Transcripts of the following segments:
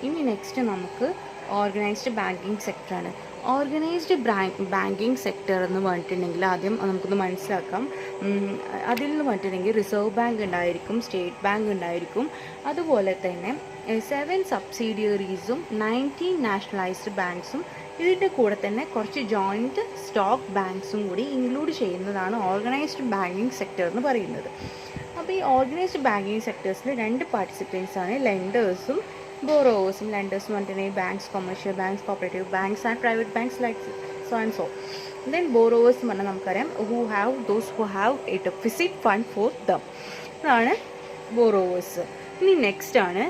ഇനി നെക്സ്റ്റ് നമുക്ക് organised banking സെക്ടറാണ്. ഓർഗനൈസ്ഡ് ബാങ്കിങ് സെക്ടർ എന്ന് പറഞ്ഞിട്ടുണ്ടെങ്കിൽ ആദ്യം നമുക്കൊന്ന് മനസ്സിലാക്കാം. അതിൽ നിന്ന് പറഞ്ഞിട്ടുണ്ടെങ്കിൽ റിസർവ് ബാങ്ക് ഉണ്ടായിരിക്കും, സ്റ്റേറ്റ് ബാങ്ക് ഉണ്ടായിരിക്കും, അതുപോലെ തന്നെ 7 സബ്സിഡിയറീസും 19 നാഷണലൈസ്ഡ് ബാങ്ക്സും ഇതിൻ്റെ കൂടെ തന്നെ കുറച്ച് ജോയിൻറ്റ് സ്റ്റോക്ക് ബാങ്ക്സും കൂടി ഇൻക്ലൂഡ് ചെയ്യുന്നതാണ് ഓർഗനൈസ്ഡ് ബാങ്കിങ് സെക്ടർ എന്ന് പറയുന്നത്. അപ്പോൾ ഈ ഓർഗനൈസ്ഡ് ബാങ്കിങ് സെക്ടേഴ്സിൽ 2 പാർട്ടിസിപ്പൻസാണ്, ലെൻഡേഴ്സും ബോറോവേഴ്സും. ലെൻഡേഴ്സ് പറഞ്ഞിട്ടുണ്ടെങ്കിൽ banks, commercial banks, cooperative banks and private banks like so and so. Then borrowers എന്ന് പറഞ്ഞാൽ നമുക്കറിയാം who have A deficit fund for them, അതാണ് ബോറോവേഴ്സ്. ഇനി നെക്സ്റ്റ് ആണ്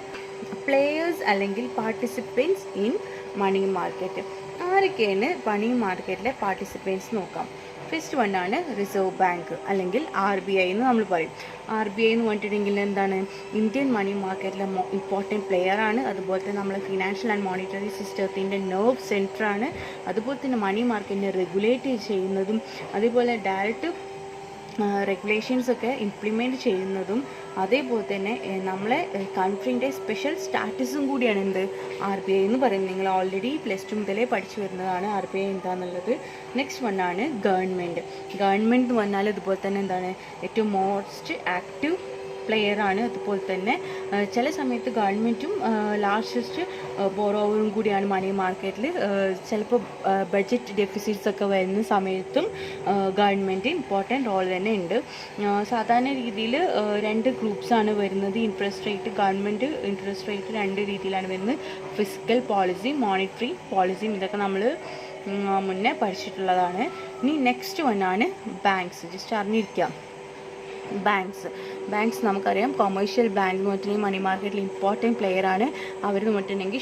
പ്ലേയേഴ്സ് അല്ലെങ്കിൽ പാർട്ടിസിപ്പൻസ് ഇൻ മണി മാർക്കറ്റ്. ആരൊക്കെയാണ് മണി മാർക്കറ്റിലെ പാർട്ടിസിപ്പൻസ് നോക്കാം. ഫസ്റ്റ് വണ്ണാണ് റിസർവ് ബാങ്ക് അല്ലെങ്കിൽ RBI എന്ന് നമ്മൾ പറയും. RBI എന്ന് പറഞ്ഞിട്ടുണ്ടെങ്കിൽ എന്താണ്, ഇന്ത്യൻ മണി മാർക്കറ്റിലെ ഇമ്പോർട്ടൻറ്റ് പ്ലെയറാണ്. അതുപോലെ തന്നെ നമ്മളെ ഫിനാൻഷ്യൽ ആൻഡ് മോണിറ്ററി സിസ്റ്റത്തിൻ്റെ നെർവ് സെൻറ്ററാണ്. അതുപോലെ തന്നെ മണി മാർക്കറ്റിനെ റെഗുലേറ്റ് ചെയ്യുന്നതും അതേപോലെ ഡയറക്റ്റ് റെഗുലേഷൻസൊക്കെ ഇംപ്ലിമെൻറ്റ് ചെയ്യുന്നതും അതേപോലെ തന്നെ നമ്മളെ കൺട്രീൻ്റെ സ്പെഷ്യൽ സ്റ്റാറ്റസും കൂടിയാണ് എന്ത് RBI എന്ന് പറയുന്നത്. നിങ്ങൾ ഓൾറെഡി +2 മുതലേ പഠിച്ചു വരുന്നതാണ് RBI എന്താണെന്നുള്ളത്. Next വണ്ണാണ് government. ഗവൺമെൻറ് എന്ന് പറഞ്ഞാൽ ഇതുപോലെ തന്നെ എന്താണ്, ഏറ്റവും മോസ്റ്റ് ആക്റ്റീവ് പ്ലെയറാണ്. അതുപോലെ തന്നെ ചില സമയത്ത് ഗവൺമെൻറ്റും ലാർജസ്റ്റ് ബോറോവറും കൂടിയാണ് മണി മാർക്കറ്റിൽ. ചിലപ്പോൾ ബഡ്ജറ്റ് ഡെഫിസിറ്റ്സ് ഒക്കെ വരുന്ന സമയത്തും ഗവൺമെൻറ് ഇമ്പോർട്ടൻ്റ് റോൾ തന്നെ ഉണ്ട്. സാധാരണ രീതിയിൽ 2 ഗ്രൂപ്പ്സാണ് വരുന്നത്. ഗവൺമെൻറ് ഇൻട്രസ്റ്റ് റേറ്റ് 2 രീതിയിലാണ് വരുന്നത്. ഫിസ്ക്കൽ പോളിസി, മോണിറ്ററി പോളിസിയും. ഇതൊക്കെ നമ്മൾ മുന്നേ പഠിച്ചിട്ടുള്ളതാണ്. ഇനി നെക്സ്റ്റ് വണ്ണാണ് ബാങ്ക്സ്. ജസ്റ്റ് അറിഞ്ഞിരിക്കാം. ബാങ്ക്സ് നമുക്കറിയാം, കൊമേഴ്ഷ്യൽ ബാങ്ക് എന്ന് പറഞ്ഞിട്ടുണ്ടെങ്കിൽ മണി മാർക്കറ്റിൽ ഇമ്പോർട്ടൻറ്റ് പ്ലെയറാണ്. അവരെന്ന് പറഞ്ഞിട്ടുണ്ടെങ്കിൽ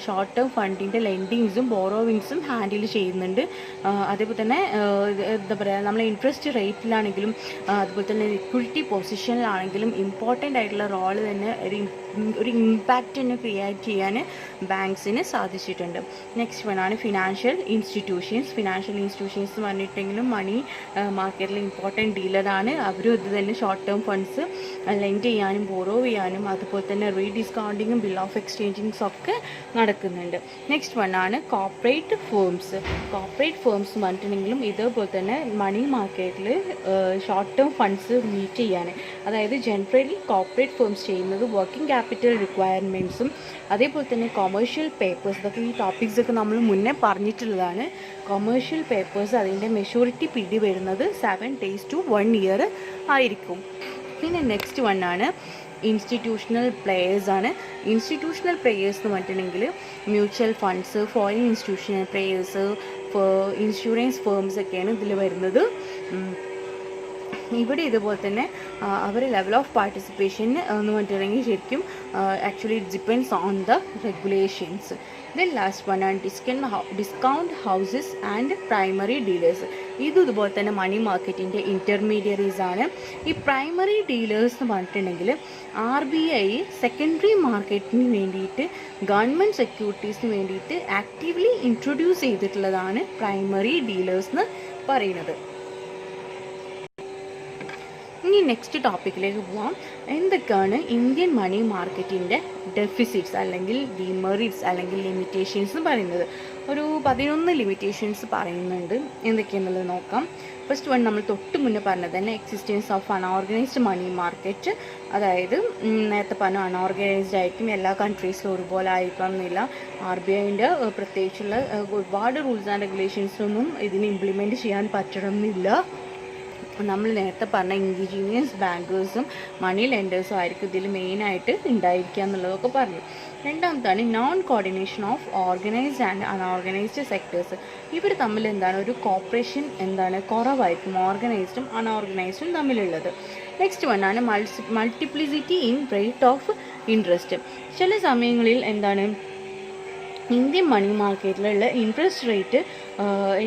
ഷോർട്ട് ടേം ഫണ്ടിൻ്റെ ലെൻഡിങ്സും ബോറോവിങ്സും ഹാൻഡിൽ ചെയ്യുന്നുണ്ട്. അതേപോലെ തന്നെ എന്താ പറയുക, നമ്മളെ ഇൻട്രസ്റ്റ് റേറ്റിലാണെങ്കിലും അതുപോലെ തന്നെ ലിക്വിഡിറ്റി പൊസിഷനിലാണെങ്കിലും ഇമ്പോർട്ടൻ്റ് ആയിട്ടുള്ള റോള് തന്നെ ഒരു ഇമ്പാക്റ്റ് തന്നെ ക്രിയേറ്റ് ചെയ്യാൻ ബാങ്ക്സിന് സാധിച്ചിട്ടുണ്ട്. നെക്സ്റ്റ് വണ്ണാണ് ഫിനാൻഷ്യൽ ഇൻസ്റ്റിറ്റ്യൂഷൻസ് എന്ന് പറഞ്ഞിട്ടെങ്കിലും മണി മാർക്കറ്റിൽ ഇമ്പോർട്ടൻറ്റ് ഡീലറാണ്. അവരും ഇത് തന്നെ ഷോർട്ട് ടേം ഫണ്ട്സ് ലെൻഡ് ചെയ്യാനും ബോറോ ചെയ്യാനും അതുപോലെ തന്നെ റീഡിസ്കൗണ്ടിങ്ങും ബിൽ ഓഫ് എക്സ്ചേഞ്ചിങ്സും ഒക്കെ നടക്കുന്നുണ്ട്. നെക്സ്റ്റ് വണ്ണാണ് കോർപ്പറേറ്റ് ഫേംസ് എന്ന് പറഞ്ഞിട്ടുണ്ടെങ്കിലും ഇതേപോലെ തന്നെ മണി മാർക്കറ്റിൽ ഷോർട്ട് ടേം ഫണ്ട്സ് മീറ്റ് ചെയ്യാൻ, അതായത് ജനറലി കോർപ്പറേറ്റ് ഫേംസ് ചെയ്യുന്നത് വർക്കിംഗ് ക്യാപിറ്റൽ റിക്വയർമെൻറ്റ്സും അതേപോലെ തന്നെ കൊമേഴ്ഷ്യൽ പേപ്പേഴ്സ്. ഇതൊക്കെ ഈ ടോപ്പിക്സൊക്കെ നമ്മൾ മുന്നേ പറഞ്ഞിട്ടുള്ളതാണ്. കൊമേഴ്ഷ്യൽ പേപ്പേഴ്സ് അതിൻ്റെ മെച്യൂരിറ്റി പീരീഡ് വരുന്നത് 7 days to 1 year ആയിരിക്കും. പിന്നെ നെക്സ്റ്റ് വണ്ണാണ് ഇൻസ്റ്റിറ്റ്യൂഷണൽ പ്ലെയേഴ്സ് ആണ്. ഇൻസ്റ്റിറ്റ്യൂഷണൽ പ്ലെയേഴ്സ് എന്ന് പറഞ്ഞിട്ടുണ്ടെങ്കിൽ mutual funds, foreign institutional players, insurance firms ഒക്കെയാണ് ഇതിൽ വരുന്നത്. ഇവിടെ ഇതുപോലെ തന്നെ അവർ ലെവൽ ഓഫ് പാർട്ടിസിപ്പേഷൻ എന്ന് പറഞ്ഞിട്ടുണ്ടെങ്കിൽ ശരിക്കും actually it depends on the regulations. Then last വണ്ണാണ് discount houses and primary dealers. ഇതുപോലെ തന്നെ മണി മാർക്കറ്റിൻ്റെ ഇൻ്റർമീഡിയറീസ് ആണ്. ഈ പ്രൈമറി ഡീലേഴ്സ് എന്ന് പറഞ്ഞിട്ടുണ്ടെങ്കിൽ RBI സെക്കൻഡറി മാർക്കറ്റിന് വേണ്ടിയിട്ട് ഗവൺമെൻറ് സെക്യൂരിറ്റീസിന് വേണ്ടിയിട്ട് ആക്റ്റീവ്ലി ഇൻട്രൊഡ്യൂസ് ചെയ്തിട്ടുള്ളതാണ് പ്രൈമറി ഡീലേഴ്സ് എന്ന് പറയുന്നത്. ഇനി നെക്സ്റ്റ് ടോപ്പിക്കിലേക്ക് പോവാം. എന്തൊക്കെയാണ് ഇന്ത്യൻ മണി മാർക്കറ്റിൻ്റെ ഡെഫിസിറ്റ്സ് അല്ലെങ്കിൽ ഡിമെറിറ്റ്സ് അല്ലെങ്കിൽ ലിമിറ്റേഷൻസ് എന്ന് പറയുന്നത്. ഒരു 11 ലിമിറ്റേഷൻസ് പറയുന്നുണ്ട്. എന്തൊക്കെയാണെന്നുള്ളത് നോക്കാം. ഫസ്റ്റ് വൺ നമ്മൾ തൊട്ട് മുന്നേ പറഞ്ഞത് തന്നെ existence of unorganised money market. അതായത് നേരത്തെ പറഞ്ഞ അൺഓർഗനൈസ്ഡ് ആയിരിക്കും, എല്ലാ കൺട്രീസിലും ഒരുപോലെ ആയിരിക്കണമെന്നില്ല. RBIൻ്റെ പ്രത്യേകിച്ചുള്ള ഒരുപാട് റൂൾസ് ആൻഡ് റെഗുലേഷൻസൊന്നും ഇതിന് ഇംപ്ലിമെൻറ്റ് ചെയ്യാൻ പറ്റണമെന്നില്ല. നമ്മൾ നേരത്തെ പറഞ്ഞ ഇൻഡിജീനിയസ് ബാങ്കേഴ്സും മണി ലെൻഡേഴ്സും ആയിരിക്കും ഇതിൽ മെയിനായിട്ട് ഉണ്ടായിരിക്കുക എന്നുള്ളതൊക്കെ പറഞ്ഞു. രണ്ടാമത്താണ് non coordination of organised and unorganised sectors. ഇവർ തമ്മിൽ എന്താണ് ഒരു കോപ്പറേഷൻ കുറവായിരിക്കും ഓർഗനൈസ്ഡും അൺഓർഗനൈസ്ഡും തമ്മിലുള്ളത്. നെക്സ്റ്റ് വണ്ണാണ് multiplicity in rate of interest. ചില സമയങ്ങളിൽ എന്താണ് ഇന്ത്യൻ മണി മാർക്കറ്റിലുള്ള ഇൻട്രസ്റ്റ് റേറ്റ്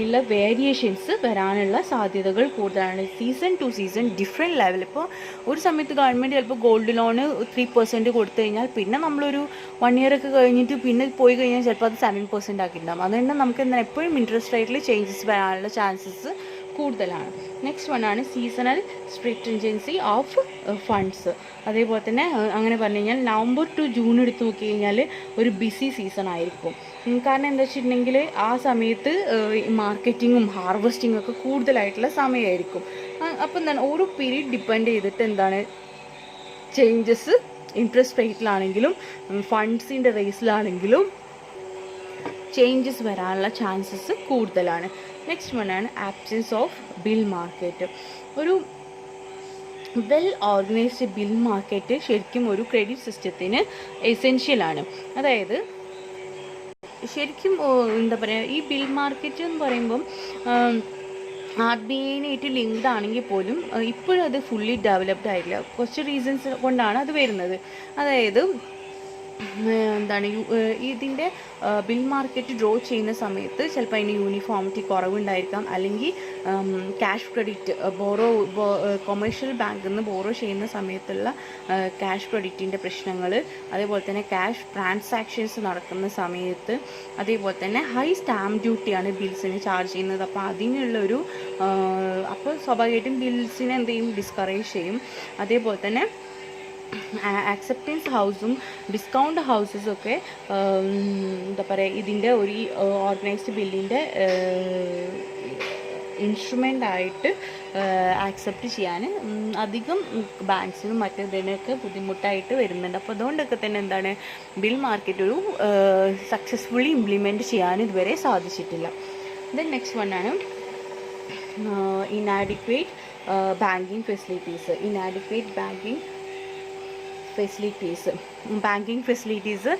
ഉള്ള വേരിയേഷൻസ് വരാനുള്ള സാധ്യതകൾ കൂടുതലാണ്. Season to season different level. ഇപ്പോൾ ഒരു സമയത്ത് ഗവൺമെൻറ് ചിലപ്പോൾ ഗോൾഡ് ലോണ് 3% കൊടുത്തു കഴിഞ്ഞാൽ പിന്നെ നമ്മളൊരു 1 year ഒക്കെ കഴിഞ്ഞിട്ട് പിന്നെ പോയി കഴിഞ്ഞാൽ ചിലപ്പോൾ അത് 7% ആക്കിയിട്ടുണ്ടാകും. അതുകൊണ്ട് നമുക്ക് എന്താണ് എപ്പോഴും ഇൻട്രസ്റ്റ് റേറ്റിൽ ചേഞ്ചസ് വരാനുള്ള ചാൻസസ് കൂടുതലാണ്. നെക്സ്റ്റ് വൺ ആണ് സീസണൽ സ്ട്രിക്റ്റൻജൻസി ഓഫ് ഫണ്ട്സ്. അതേപോലെ തന്നെ അങ്ങനെ പറഞ്ഞു കഴിഞ്ഞാൽ നവംബർ ടു ജൂൺ എടുത്ത് നോക്കി കഴിഞ്ഞാൽ ഒരു ബിസി സീസൺ ആയിരിക്കും. കാരണം എന്താ വെച്ചിട്ടുണ്ടെങ്കിൽ ആ സമയത്ത് മാർക്കറ്റിങ്ങും ഹാർവെസ്റ്റിങ്ങും ഒക്കെ കൂടുതലായിട്ടുള്ള സമയമായിരിക്കും. അപ്പോൾ എന്താണ് ഓരോ പീരീഡ് ഡിപ്പെൻഡ് ചെയ്തിട്ട് എന്താണ് ചേഞ്ചസ് ഇൻട്രസ്റ്റ് റേറ്റിലാണെങ്കിലും ഫണ്ട്സിൻ്റെ റേസിലാണെങ്കിലും ചേഞ്ചസ് വരാനുള്ള ചാൻസസ് കൂടുതലാണ്. നെക്സ്റ്റ് വൺ ആണ് ആബ്സെൻസ് ഓഫ് ബിൽ മാർക്കറ്റ്. ഒരു വെൽ ഓർഗനൈസ്ഡ് ബിൽ മാർക്കറ്റ് ശരിക്കും ഒരു ക്രെഡിറ്റ് സിസ്റ്റത്തിന് എസെൻഷ്യലാണ്. അതായത് ശരിക്കും എന്താ പറയുക, ഈ ബിൽ മാർക്കറ്റ് എന്ന് പറയുമ്പം RBI-നായിട്ട് ലിങ്ക്ഡ് ആണെങ്കിൽ പോലും ഇപ്പോഴും അത് ഫുള്ളി ഡെവലപ്ഡ് ആയിട്ടില്ല. കുറച്ച് റീസൺസ് കൊണ്ടാണ് അത് വരുന്നത്. അതായത് എന്താണ് ഇതിൻ്റെ ബിൽ മാർക്കറ്റ് ഡ്രോ ചെയ്യുന്ന സമയത്ത് ചിലപ്പോൾ അതിന് യൂണിഫോമിറ്റി കുറവുണ്ടായിരിക്കാം, അല്ലെങ്കിൽ ക്യാഷ് ക്രെഡിറ്റ് കൊമേഴ്ഷ്യൽ ബാങ്കിൽ നിന്ന് ബോറോ ചെയ്യുന്ന സമയത്തുള്ള ക്യാഷ് ക്രെഡിറ്റിൻ്റെ പ്രശ്നങ്ങൾ, അതേപോലെ തന്നെ ക്യാഷ് ട്രാൻസാക്ഷൻസ് നടക്കുന്ന സമയത്ത്, അതേപോലെ തന്നെ ഹൈ സ്റ്റാമ്പ് ഡ്യൂട്ടിയാണ് ബിൽസിന് ചാർജ് ചെയ്യുന്നത്. അപ്പോൾ അതിനുള്ളൊരു അപ്പോൾ സ്വാഭാവികമായിട്ടും ബിൽസിനെ എന്ത് ചെയ്യും, ഡിസ്കറേജ് ചെയ്യും. അതേപോലെ തന്നെ ആക്സെപ്റ്റൻസ് ഹൗസും ഡിസ്കൗണ്ട് ഹൗസസും ഒക്കെ എന്താ പറയുക ഇതിൻ്റെ ഒരു ഓർഗനൈസ്ഡ് ബില്ലിൻ്റെ ഇൻസ്ട്രുമെൻ്റ് ആയിട്ട് ആക്സെപ്റ്റ് ചെയ്യാൻ അധികം ബാങ്ക്സിനും മറ്റേതിനൊക്കെ ബുദ്ധിമുട്ടായിട്ട് വരുന്നുണ്ട്. അപ്പോൾ അതുകൊണ്ടൊക്കെ തന്നെ എന്താണ് ബിൽ മാർക്കറ്റ് ഒരു സക്സസ്ഫുള്ളി ഇംപ്ലിമെൻറ്റ് ചെയ്യാൻ ഇതുവരെ സാധിച്ചിട്ടില്ല. ദെൻ നെക്സ്റ്റ് വൺ ആണ് inadequate banking facilities. Inadequate banking facilities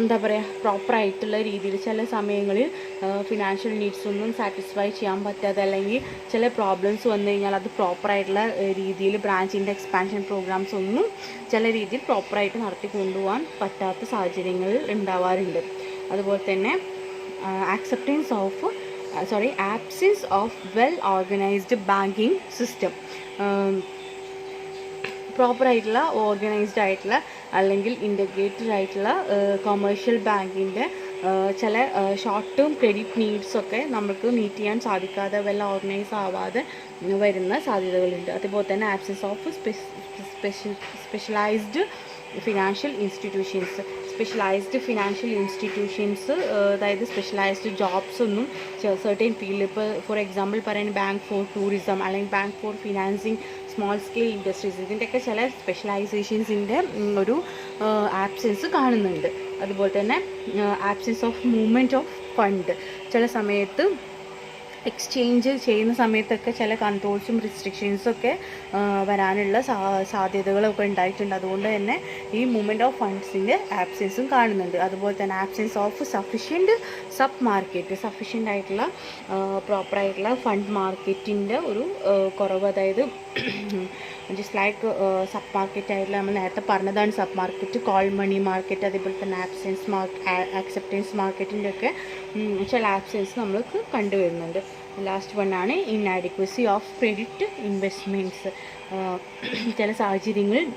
എന്താ പറയുക, പ്രോപ്പറായിട്ടുള്ള രീതിയിൽ ചില സമയങ്ങളിൽ ഫിനാൻഷ്യൽ നീഡ്സ് ഒന്നും സാറ്റിസ്ഫൈ ചെയ്യാൻ പറ്റാതെ, അല്ലെങ്കിൽ ചില പ്രോബ്ലംസ് വന്നു കഴിഞ്ഞാൽ അത് പ്രോപ്പറായിട്ടുള്ള രീതിയിൽ ബ്രാഞ്ചിൻ്റെ എക്സ്പാൻഷൻ പ്രോഗ്രാംസ് ഒന്നും ചില രീതിയിൽ പ്രോപ്പറായിട്ട് നടത്തി കൊണ്ടുപോകാൻ പറ്റാത്ത സാഹചര്യങ്ങൾ ഉണ്ടാവാറുണ്ട്. അതുപോലെ തന്നെ absence of well organised banking system. പ്രോപ്പറായിട്ടുള്ള ഓർഗനൈസ്ഡ് ആയിട്ടുള്ള അല്ലെങ്കിൽ ഇൻ്റഗ്രേറ്റഡ് ആയിട്ടുള്ള കൊമേഴ്ഷ്യൽ ബാങ്കിൻ്റെ ചില ഷോർട്ട് ടേം ക്രെഡിറ്റ് നീഡ്സൊക്കെ നമുക്ക് മീറ്റ് ചെയ്യാൻ സാധിക്കാതെ വെൽ ഓർഗനൈസ് ആവാതെ വരുന്ന സാധ്യതകളുണ്ട്. അതുപോലെ തന്നെ absence of specialised financial institutions. അതായത് സ്പെഷ്യലൈസ്ഡ് ജോബ്സ് ഒന്നും സർട്ടൻ ഫീൽഡ്, ഇപ്പോൾ ഫോർ എക്സാമ്പിൾ പറയുന്നത് ബാങ്ക് ഫോർ ടൂറിസം അല്ലെങ്കിൽ bank for financing small scale industries, ഇതിൻ്റെയൊക്കെ ചില സ്പെഷ്യലൈസേഷൻസിൻ്റെ ഒരു ആബ്സെൻസ് കാണുന്നുണ്ട്. അതുപോലെ തന്നെ absence of movement of fund. ചില സമയത്ത് എക്സ്ചേഞ്ച് ചെയ്യുന്ന സമയത്തൊക്കെ ചില കൺട്രോൾസും റിസ്ട്രിക്ഷൻസൊക്കെ വരാനുള്ള സാധ്യതകളൊക്കെ ഉണ്ടായിട്ടുണ്ട്. അതുകൊണ്ട് തന്നെ ഈ മൂവ്മെൻറ്റ് ഓഫ് ഫണ്ട്സിൻ്റെ ആബ്സെൻസും കാണുന്നുണ്ട്. അതുപോലെ തന്നെ ആബ്സെൻസ് ഓഫ് സഫിഷ്യൻ്റ് ആയിട്ടുള്ള പ്രോപ്പറായിട്ടുള്ള ഫണ്ട് മാർക്കറ്റിൻ്റെ ഒരു കുറവ്. അതായത് ജസ്റ്റ് ലൈക്ക് സബ് മാർക്കറ്റ് ആയിട്ടുള്ള നമ്മൾ നേരത്തെ പറഞ്ഞതാണ് sub market, call money market, അതേപോലെ തന്നെ ആക്സെപ്റ്റൻസ് മാർക്കറ്റിൻ്റെ ഒക്കെ ചില ആബ്സെൻസ് നമ്മൾക്ക് കണ്ടുവരുന്നുണ്ട്. ലാസ്റ്റ് വൺ ആണ് ഇൻആഡിക്വസി ഓഫ് ക്രെഡിറ്റ് ഇൻവെസ്റ്റ്മെൻറ്റ്സ്. ചില സാഹചര്യങ്ങളിൽ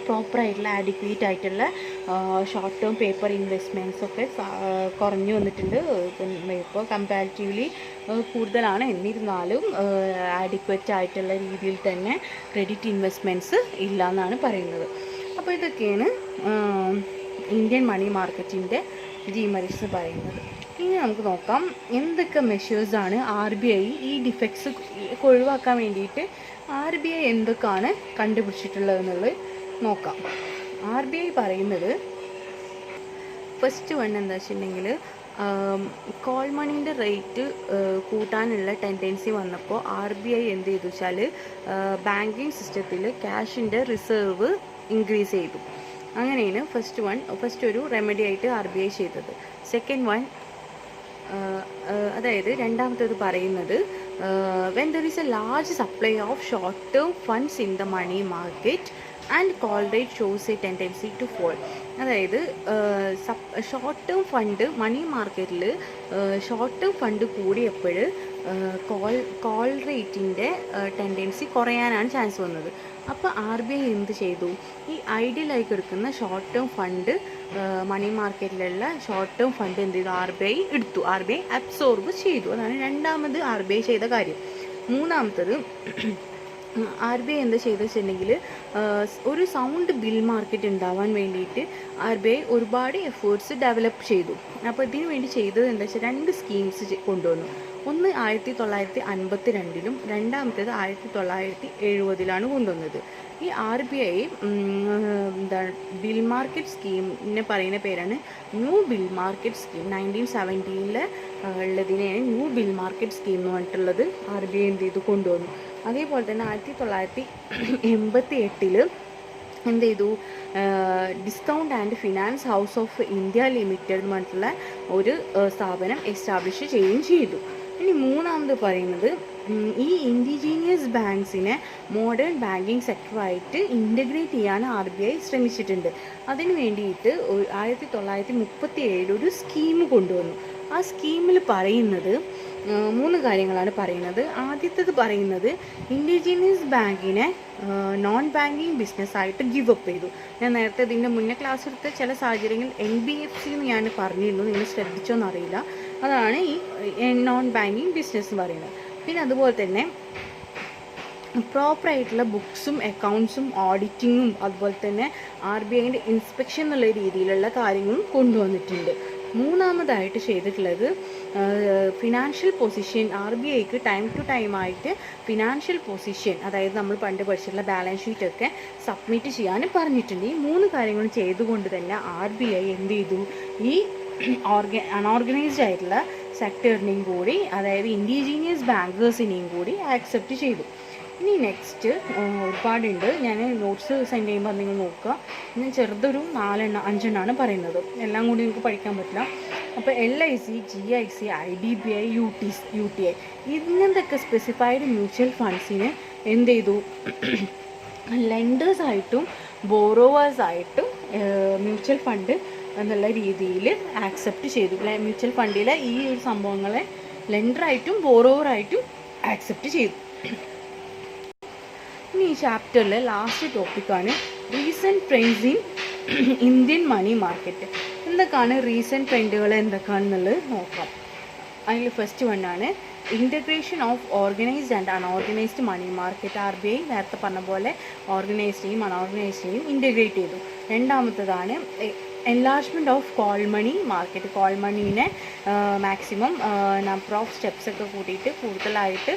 പ്രോപ്പറായിട്ടുള്ള ആഡിക്വേറ്റ് ആയിട്ടുള്ള ഷോർട്ട് ടേം പേപ്പർ ഇൻവെസ്റ്റ്മെൻറ്റ്സൊക്കെ കുറഞ്ഞു വന്നിട്ടുണ്ട്. ഇപ്പോൾ കമ്പാരിറ്റീവ്ലി കൂടുതലാണ്. എന്നിരുന്നാലും ആഡിക്വേറ്റ് ആയിട്ടുള്ള രീതിയിൽ തന്നെ ക്രെഡിറ്റ് ഇൻവെസ്റ്റ്മെൻറ്റ്സ് ഇല്ല എന്നാണ് പറയുന്നത്. അപ്പോൾ ഇതൊക്കെയാണ് ഇന്ത്യൻ മണി മാർക്കറ്റിൻ്റെ ഡീമെറിറ്റ്സ് പറയുന്നത്. ഇനി നമുക്ക് നോക്കാം എന്തൊക്കെ മെഷേഴ്സാണ് RBI ഈ ഡിഫക്ട്സ് ഒഴിവാക്കാൻ വേണ്ടിയിട്ട് RBI എന്തൊക്കെയാണ് കണ്ടുപിടിച്ചിട്ടുള്ളതെന്നുള്ളത് നോക്കാം. RBI പറയുന്നത് ഫസ്റ്റ് വൺ എന്താ വെച്ചിട്ടുണ്ടെങ്കിൽ കോൾ മണീൻ്റെ റേറ്റ് കൂട്ടാനുള്ള ടെൻഡൻസി വന്നപ്പോൾ RBI എന്ത് ചെയ്തു വെച്ചാൽ ബാങ്കിങ് സിസ്റ്റത്തിൽ ക്യാഷിൻ്റെ റിസർവ് ഇൻക്രീസ് ചെയ്തു. അങ്ങനെയാണ് ഫസ്റ്റ് ഒരു റെമഡി ആയിട്ട് RBI ചെയ്തത്. സെക്കൻഡ് വൺ അതായത് രണ്ടാമത്തേത് പറയുന്നത് when there is a large supply of short term funds in the money market and call rate shows a tendency to fall. അതായത് ഷോർട്ട് ടേം ഫണ്ട് മണി മാർക്കറ്റിൽ short term fund കൂടിയപ്പോൾ call റേറ്റിൻ്റെ tendency കുറയാനാണ് chance വന്നത്. അപ്പോൾ RBI എന്ത് ചെയ്തു, ഈ ഐഡിയലായി കിടക്കുന്ന ഷോർട്ട് ടേം ഫണ്ട്, മണി മാർക്കറ്റിലുള്ള ഷോർട്ട് ടേം ഫണ്ട് എന്ത് ചെയ്തു, RBI അബ്സോർബ് ചെയ്തു. അതാണ് രണ്ടാമത് RBI ചെയ്ത കാര്യം. മൂന്നാമത്തത് RBI എന്താ ചെയ്തെന്ന് വെച്ചിട്ടുണ്ടെങ്കിൽ, ഒരു സൗണ്ട് ബിൽ മാർക്കറ്റ് ഉണ്ടാവാൻ വേണ്ടിയിട്ട് RBI ഒരുപാട് എഫേർട്സ് ഡെവലപ്പ് ചെയ്തു. അപ്പോൾ ഇതിനു വേണ്ടി ചെയ്തത് എന്താ വെച്ചാൽ 2 സ്കീംസ് കൊണ്ടുവന്നു. ഒന്ന് 1952-ലും രണ്ടാമത്തേത് 1970-ലാണ് കൊണ്ടുവന്നത്. ഈ RBI എന്താണ് ബിൽ മാർക്കറ്റ് സ്കീമിനെ പറയുന്ന പേരാണ് ന്യൂ ബിൽ മാർക്കറ്റ് സ്കീം. 1970 ഉള്ളതിനെയാണ് ന്യൂ ബിൽ മാർക്കറ്റ് സ്കീം എന്ന് പറഞ്ഞിട്ടുള്ളത് RBI എന്ത് ചെയ്തു, കൊണ്ടുവന്നു. അതേപോലെ തന്നെ 1988 എന്ത് ചെയ്തു, discount and finance house of India limited എന്ന് പറഞ്ഞിട്ടുള്ള ഒരു സ്ഥാപനം എസ്റ്റാബ്ലിഷ് ചെയ്യുകയും ചെയ്തു. ഇനി മൂന്നാമത് പറയുന്നത്, ഈ ഇൻഡിജീനിയസ് ബാങ്ക്സിനെ മോഡേൺ ബാങ്കിങ് സെക്ടറായിട്ട് ഇൻ്റഗ്രേറ്റ് ചെയ്യാൻ RBI ശ്രമിച്ചിട്ടുണ്ട്. അതിന് വേണ്ടിയിട്ട് 1937 ഒരു സ്കീം കൊണ്ടുവന്നു. ആ സ്കീമിൽ പറയുന്നത് 3 കാര്യങ്ങളാണ് പറയുന്നത്. ആദ്യത്തേത് പറയുന്നത്, ഇൻഡിജീനിയസ് ബാങ്കിനെ നോൺ ബാങ്കിങ് ബിസിനസ്സായിട്ട് ഗിവ് അപ്പ് ചെയ്തു. ഞാൻ നേരത്തെ ഇതിൻ്റെ മുന്നേ ക്ലാസ് എടുത്ത ചില സാഹചര്യങ്ങളിൽ NBFC എന്ന് ഞാൻ പറഞ്ഞിരുന്നു, നിങ്ങൾ ശ്രദ്ധിച്ചോന്നറിയില്ല. അതാണ് ഈ നോൺ ബാങ്കിങ് ബിസിനസ് എന്ന് പറയുന്നത്. പിന്നെ അതുപോലെ തന്നെ പ്രോപ്പറായിട്ടുള്ള ബുക്സും അക്കൗണ്ട്സും ഓഡിറ്റിങ്ങും അതുപോലെ തന്നെ RBIൻ്റെ ഇൻസ്പെക്ഷൻ എന്നുള്ള രീതിയിലുള്ള കാര്യങ്ങളും കൊണ്ടുവന്നിട്ടുണ്ട്. മൂന്നാമതായിട്ട് ചെയ്തിട്ടുള്ളത്, ഫിനാൻഷ്യൽ പൊസിഷൻ RBIക്ക് ടൈം ടു ടൈം ആയിട്ട് ഫിനാൻഷ്യൽ പൊസിഷൻ, അതായത് നമ്മൾ പണ്ട് പഠിച്ചിട്ടുള്ള ബാലൻസ് ഷീറ്റൊക്കെ സബ്മിറ്റ് ചെയ്യാൻ പറഞ്ഞിട്ടുണ്ട്. ഈ 3 കാര്യങ്ങളും ചെയ്തുകൊണ്ട് തന്നെ RBI എന്ത് ചെയ്തു, ഈ അൺഓർഗനൈസ്ഡ് ആയിട്ടുള്ള സെക്ടറിനെയും കൂടി, അതായത് ഇൻഡിജീനിയസ് ബാങ്കേഴ്സിനെയും കൂടി ആക്സെപ്റ്റ് ചെയ്തു. ഇനി നെക്സ്റ്റ് ഒരുപാടുണ്ട്, ഞാൻ നോട്ട്സ് സെൻഡ് ചെയ്യുമ്പോൾ നിങ്ങൾ നോക്കുക. ഞാൻ ചെറുതൊരു 5 പറയുന്നത്, എല്ലാം കൂടി നിങ്ങൾക്ക് പഠിക്കാൻ പറ്റില്ല. അപ്പോൾ LIC, GIC, IDBI, UTI ഇങ്ങനത്തെയൊക്കെ സ്പെസിഫൈഡ് മ്യൂച്വൽ ഫണ്ട്സിന് എന്ത് ചെയ്തു, ലെൻഡേഴ്സായിട്ടും ബോറോവേഴ്സായിട്ടും മ്യൂച്വൽ ഫണ്ട് എന്നുള്ള രീതിയിൽ ആക്സെപ്റ്റ് ചെയ്തു. മ്യൂച്വൽ ഫണ്ടിലെ ഈ ഒരു സംഭവങ്ങളെ ലെൻഡറായിട്ടും ബോറോവറായിട്ടും ആക്സെപ്റ്റ് ചെയ്തു. ഇനി ഈ ചാപ്റ്ററിലെ ലാസ്റ്റ് ടോപ്പിക്കാണ് recent trends in Indian money market. എന്തൊക്കെയാണ് റീസെൻറ്റ് ട്രെൻഡുകൾ എന്തൊക്കെയാണെന്നുള്ളത് നോക്കാം. അതിൽ ഫസ്റ്റ് വണ്ണാണ് integration of organised and unorganised money market. RBI നേരത്തെ പറഞ്ഞ പോലെ ഓർഗനൈസ്ഡെയും അൺഓർഗനൈസ്ഡെയും ഇൻ്റഗ്രേറ്റ് ചെയ്തു. രണ്ടാമത്തതാണ് enlargement of call money market. Call മണീനെ മാക്സിമം നമ്പർ ഓഫ് സ്റ്റെപ്സ് ഒക്കെ കൂട്ടിയിട്ട് കൂടുതലായിട്ട്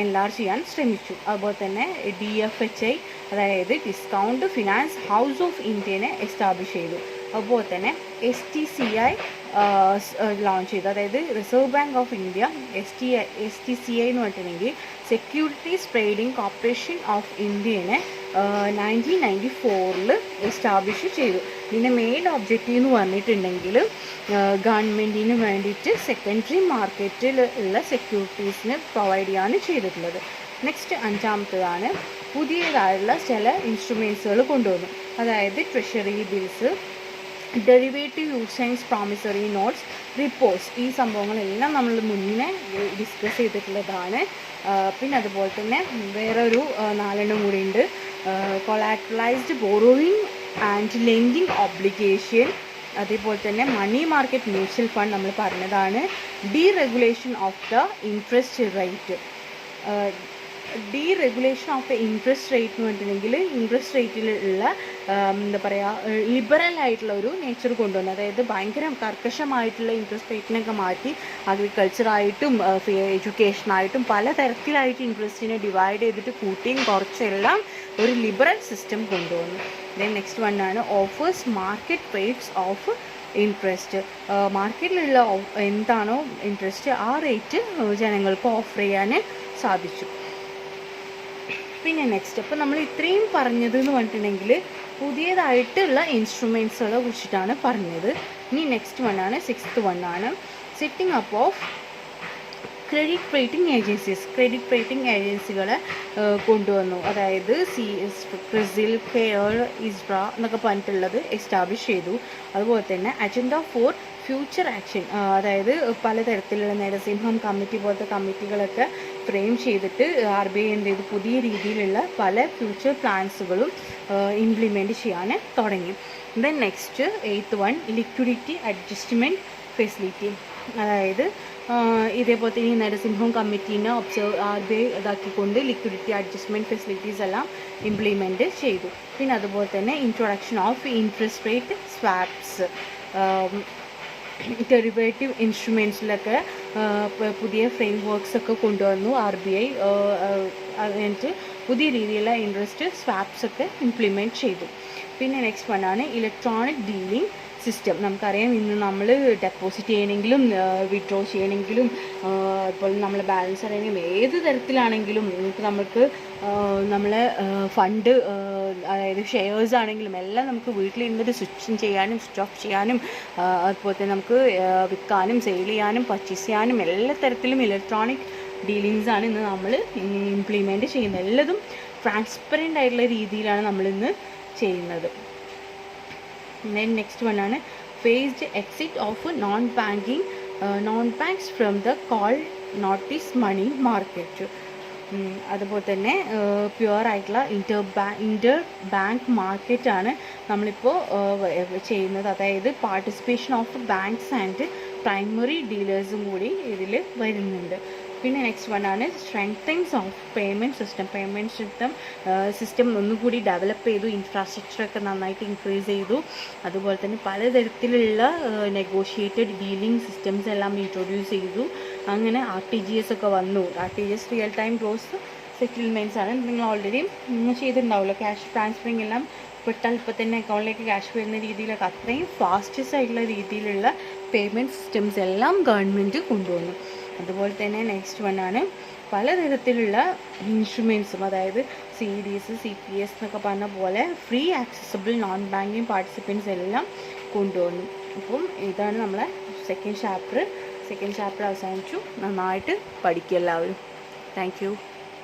എൻലാർജ് ചെയ്യാൻ ശ്രമിച്ചു. അതുപോലെ തന്നെ DFHI, അതായത് ഡിസ്കൗണ്ട് ഫിനാൻസ് ഹൗസ് ഓഫ് ഇന്ത്യനെ എസ്റ്റാബ്ലിഷ് ചെയ്തു. അതുപോലെ തന്നെ STCI ലോഞ്ച് ചെയ്തു, അതായത് reserve bank of India. STCI എന്ന് പറഞ്ഞിട്ടുണ്ടെങ്കിൽ സെക്യൂരിറ്റീസ് ട്രേഡിംഗ് കോർപ്പറേഷൻ ഓഫ് ഇന്ത്യനെ 1994 എസ്റ്റാബ്ലിഷ് ചെയ്തു. ഇതിൻ്റെ മെയിൻ ഒബ്ജക്റ്റീവ് എന്ന് പറഞ്ഞിട്ടുണ്ടെങ്കിൽ ഗവൺമെൻറ്റിന് വേണ്ടിയിട്ട് സെക്കൻഡറി മാർക്കറ്റിൽ ഉള്ള സെക്യൂരിറ്റീസിന് പ്രൊവൈഡ് ചെയ്യാണ് ചെയ്തിട്ടുള്ളത്. നെക്സ്റ്റ് 5ാമത്തേതാണ് പുതിയതായുള്ള ചില ഇൻസ്ട്രുമെൻറ്റ്സുകൾ കൊണ്ടുവന്നു, അതായത് treasury bills, derivative usances, promissory notes, reports. ഈ സംഭവങ്ങളെല്ലാം നമ്മൾ മുന്നേ ഡിസ്കസ് ചെയ്തിട്ടുള്ളതാണ്. പിന്നെ അതുപോലെ തന്നെ വേറൊരു 4 കൂടി ഉണ്ട്, collateralised borrowing and lending obligation. അതേപോലെ തന്നെ മണി മാർക്കറ്റ് മ്യൂച്വൽ ഫണ്ട് നമ്മൾ പറഞ്ഞതാണ്. Deregulation of the interest rate. Deregulation of the interest rate എന്ന് പറഞ്ഞിട്ടുണ്ടെങ്കിൽ ഇൻട്രസ്റ്റ് റേറ്റിലുള്ള എന്താ പറയുക, ലിബറൽ ആയിട്ടുള്ള ഒരു നേച്ചർ കൊണ്ടുവന്നു. അതായത് ഭയങ്കര കർക്കശമായിട്ടുള്ള ഇൻട്രസ്റ്റ് റേറ്റിനൊക്കെ മാറ്റി അഗ്രികൾച്ചറായിട്ടും എഡ്യൂക്കേഷനായിട്ടും പല തരത്തിലായിട്ട് ഇൻട്രസ്റ്റിനെ ഡിവൈഡ് ചെയ്തിട്ട് കൂട്ടിയും കുറച്ചെല്ലാം ഒരു ലിബറൽ സിസ്റ്റം കൊണ്ടുവന്നു. ദെൻ നെക്സ്റ്റ് വണ്ണാണ് offers market rates of interest. മാർക്കറ്റിലുള്ള എന്താണോ ഇൻട്രസ്റ്റ് ആ റേറ്റ് ജനങ്ങൾക്ക് ഓഫർ ചെയ്യാൻ സാധിച്ചു. പിന്നെ നെക്സ്റ്റ്, അപ്പോൾ നമ്മൾ ഇത്രയും പറഞ്ഞത് എന്ന് പറഞ്ഞിട്ടുണ്ടെങ്കിൽ പുതിയതായിട്ടുള്ള ഇൻസ്ട്രുമെൻറ്റ്സുകളെ കുറിച്ചിട്ടാണ് പറഞ്ഞത്. ഇനി നെക്സ്റ്റ് വണ്ണാണ് 6th വണ്ണാണ് setting up of credit rating agencies. Credit rating ഏജൻസികളെ കൊണ്ടുവന്നു, അതായത് CRISIL, CARE, ISRA എന്നൊക്കെ പറഞ്ഞിട്ടുള്ളത് എസ്റ്റാബ്ലിഷ് ചെയ്തു. അതുപോലെ തന്നെ അജണ്ട ഫോർ ഫ്യൂച്ചർ ആക്ഷൻ, അതായത് പലതരത്തിലുള്ള നരസിംഹം കമ്മിറ്റി പോലത്തെ കമ്മിറ്റികളൊക്കെ ഫ്രെയിം ചെയ്തിട്ട് RBI എന്ത് ചെയ്തു, പുതിയ രീതിയിലുള്ള പല ഫ്യൂച്ചർ പ്ലാൻസുകളും ഇംപ്ലിമെൻറ്റ് ചെയ്യാൻ തുടങ്ങി. Then next 8th one, liquidity adjustment facility. അതായത് ഇതേപോലെ ഈ നരസിംഹം കമ്മിറ്റീനെ RBI ഇതാക്കിക്കൊണ്ട് ലിക്വിഡിറ്റി അഡ്ജസ്റ്റ്മെൻറ്റ് ഫെസിലിറ്റീസ് എല്ലാം ഇംപ്ലിമെൻറ്റ് ചെയ്തു. പിന്നെ അതുപോലെ തന്നെ introduction of interest rate swaps, derivative ഇൻസ്ട്രുമെൻറ്റ്സിലൊക്കെ പുതിയ ഫ്രെയിം വർക്ക്സ് ഒക്കെ കൊണ്ടുവന്നു RBI. എന്നിട്ട് പുതിയ രീതിയിലുള്ള ഇൻട്രസ്റ്റ് സ്വാപ്സ് ഒക്കെ ഇംപ്ലിമെൻറ്റ് ചെയ്തു. പിന്നെ നെക്സ്റ്റ് വണ്ണാണ് ഇലക്ട്രോണിക് ഡീലിംഗ് സിസ്റ്റം. നമുക്കറിയാം, ഇന്ന് നമ്മൾ ഡെപ്പോസിറ്റ് ചെയ്യണമെങ്കിലും വിഡ്രോ ചെയ്യണമെങ്കിലും അതുപോലെ നമ്മൾ ബാലൻസ് അറിയണമെങ്കിലും ഏത് തരത്തിലാണെങ്കിലും നമുക്ക് നമ്മളെ ഫണ്ട്, അതായത് ഷെയർസ് ആണെങ്കിലും എല്ലാം നമുക്ക് വീട്ടിലിരുന്നിട്ട് സ്വിച്ച് ചെയ്യാനും സ്വിച്ച് ഓഫ് ചെയ്യാനും അതുപോലെ തന്നെ നമുക്ക് വിൽക്കാനും സെയിൽ ചെയ്യാനും പർച്ചേസ് ചെയ്യാനും എല്ലാ തരത്തിലും ഇലക്ട്രോണിക് ഡീലിങ്സ് ആണ് ഇന്ന് നമ്മൾ ഇംപ്ലിമെൻറ്റ് ചെയ്യുന്നത്. എല്ലതും ട്രാൻസ്പെറൻ്റ് ആയിട്ടുള്ള രീതിയിലാണ് നമ്മളിന്ന് ചെയ്യുന്നത്. നെക്സ്റ്റ് വണ്ണാണ് phased exit of non banks from the call notice money market. അതുപോലെ തന്നെ പ്യുവർ ആയിട്ടുള്ള ഇൻ്റർ ബാങ്ക് മാർക്കറ്റാണ് നമ്മളിപ്പോൾ ചെയ്യുന്നത്. അതായത് participation of banks and primary ഡീലേഴ്സും കൂടി ഇതിൽ വരുന്നുണ്ട്. പിന്നെ നെക്സ്റ്റ് വണ്ണാണ് സ്ട്രെങ്തനിങ്സ് ഓഫ് പേയ്മെൻറ്റ് സിസ്റ്റം ഒന്നുകൂടി ഡെവലപ്പ് ചെയ്തു, ഇൻഫ്രാസ്ട്രക്ചറൊക്കെ നന്നായിട്ട് ഇൻക്രീസ് ചെയ്തു. അതുപോലെ തന്നെ പലതരത്തിലുള്ള നെഗോഷിയേറ്റഡ് ഡീലിംഗ് സിസ്റ്റംസ് എല്ലാം ഇൻട്രൊഡ്യൂസ് ചെയ്തു. അങ്ങനെ RTGS ഒക്കെ വന്നു. RTGS real time gross settlements ആണ്. നിങ്ങൾ ഓൾറെഡി ചെയ്തിട്ടുണ്ടാവുമല്ലോ. ക്യാഷ് ട്രാൻസ്ഫറിങ് എല്ലാം പെട്ടാൽ ഇപ്പോൾ തന്നെ അക്കൗണ്ടിലേക്ക് ക്യാഷ് വരുന്ന രീതിയിലൊക്കെ അത്രയും ഫാസ്റ്റസ്റ്റ് ആയിട്ടുള്ള രീതിയിലുള്ള പേയ്മെൻറ്റ് സിസ്റ്റംസ് എല്ലാം ഗവൺമെൻറ് കൊണ്ടുവന്നു. അതുപോലെ തന്നെ നെക്സ്റ്റ് വണ്ണാണ് പലതരത്തിലുള്ള ഇൻസ്ട്രുമെൻറ്റ്സും, അതായത് CDs CPS എന്നൊക്കെ പറഞ്ഞ പോലെ free accessible non banking participants എല്ലാം കൊണ്ടുവന്നു. അപ്പം ഇതാണ് നമ്മളെ സെക്കൻഡ് ചാപ്റ്റർ അവസാനിച്ചു. നന്നായിട്ട് പഠിക്കുക എല്ലാവരും. Thank you.